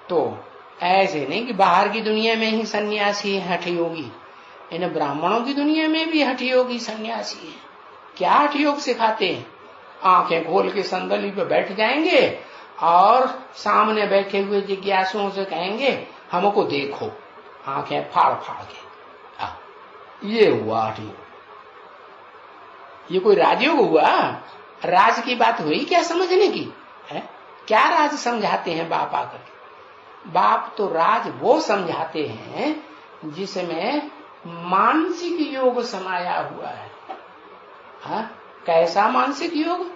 तो ऐसे नहीं कि बाहर की दुनिया में ही सन्यासी है हठ योगी, इन ब्राह्मणों की दुनिया में भी हठ योगी सन्यासी है। क्या हठ योग सिखाते हैं? आंखें खोल के संदली पे बैठ जाएंगे और सामने बैठे हुए जिज्ञासुओं से कहेंगे हमको देखो, आंखें फाड़ फाड़ के। ये हुआ हठ योग। ये कोई राजयोग हुआ? राज की बात हुई क्या समझने की है? क्या राज समझाते हैं बाप आकर के? बाप तो राज वो समझाते हैं जिसमें मानसिक योग समाया हुआ है। हा? कैसा मानसिक योग?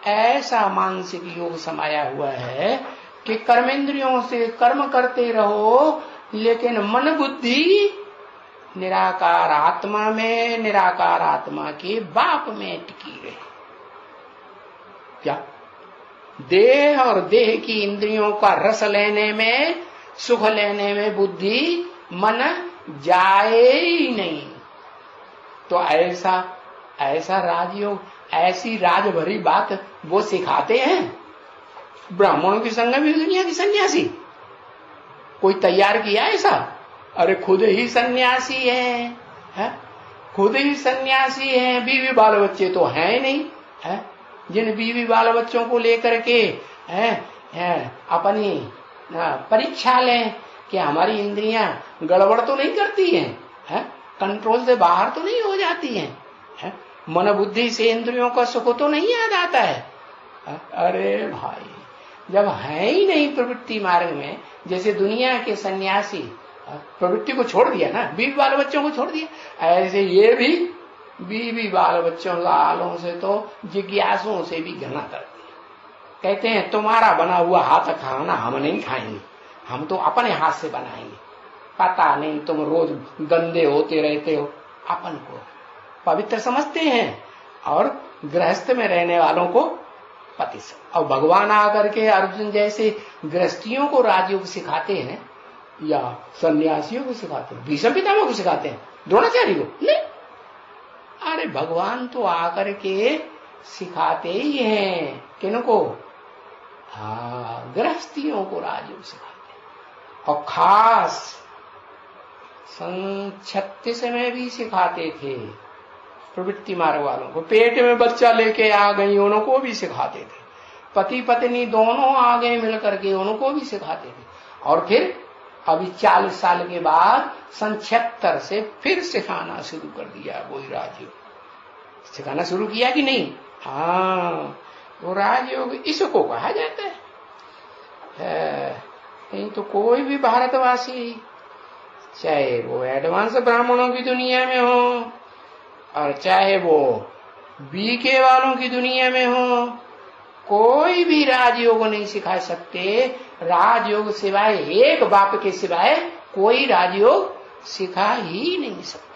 ऐसा मानसिक योग समाया हुआ है कि कर्मेंद्रियों से कर्म करते रहो, लेकिन मन बुद्धि निराकार आत्मा में, निराकार आत्मा के बाप में टिकी रहे। क्या? देह और देह की इंद्रियों का रस लेने में, सुख लेने में बुद्धि मन जाए ही नहीं। तो ऐसा राजयोग, ऐसी राज भरी बात वो सिखाते हैं ब्राह्मणों की संग में दुनिया की सन्यासी। कोई तैयार किया ऐसा? अरे खुद ही सन्यासी है? खुद ही सन्यासी है, बीवी बाल बच्चे तो हैं नहीं है? जिन बीवी बाल बच्चों को लेकर के अपनी परीक्षा लें कि हमारी इंद्रियां गड़बड़ तो नहीं करती हैं, कंट्रोल से बाहर तो नहीं हो जाती हैं, मन बुद्धि से इंद्रियों का सुख तो नहीं याद आता है। अरे भाई, जब है ही नहीं प्रवृत्ति मार्ग में, जैसे दुनिया के सन्यासी प्रवृत्ति को छोड़ दिया ना, बीवी बाल बच्चों को छोड़ दिया, ऐसे ये भी बीवी बाल बच्चों लालों से तो जिज्ञासुओं से भी घृणा करते हैं। कहते हैं तुम्हारा बना हुआ हाथ खाना हम नहीं खाएंगे, हम तो अपने हाथ से बनाएंगे। पता नहीं तुम रोज गंदे होते रहते हो, अपन को पवित्र समझते हैं और गृहस्थ में रहने वालों को पति से। और भगवान आकर के अर्जुन जैसे गृहस्थियों को राजयोग सिखाते हैं या सन्यासियों को सिखाते हैं, भीष्म पितामह को सिखाते हैं, द्रोणाचार्य को नहीं। अरे भगवान तो आकर के सिखाते ही हैं। किनको? गृहस्थियों को राजयोग सिखाते हैं। और खास सन 36 में भी सिखाते थे प्रवृत्ति मार्ग वालों को। पेट में बच्चा लेके आ गई उनको भी सिखाते थे, पति पत्नी दोनों आ गए मिलकर के उनको भी सिखाते थे। और फिर अभी 40 साल के बाद सन 76 से फिर सिखाना शुरू कर दिया। वही राजयोग सिखाना शुरू किया कि नहीं? वो राजयोग इसको कहा जाता है। नहीं तो कोई भी भारतवासी, चाहे वो एडवांस ब्राह्मणों की दुनिया में हो और चाहे वो बीके वालों की दुनिया में हो, कोई भी राजयोग नहीं सिखा सकते। राजयोग सिवाय एक बाप के सिवाय कोई राजयोग सिखा ही नहीं सकता।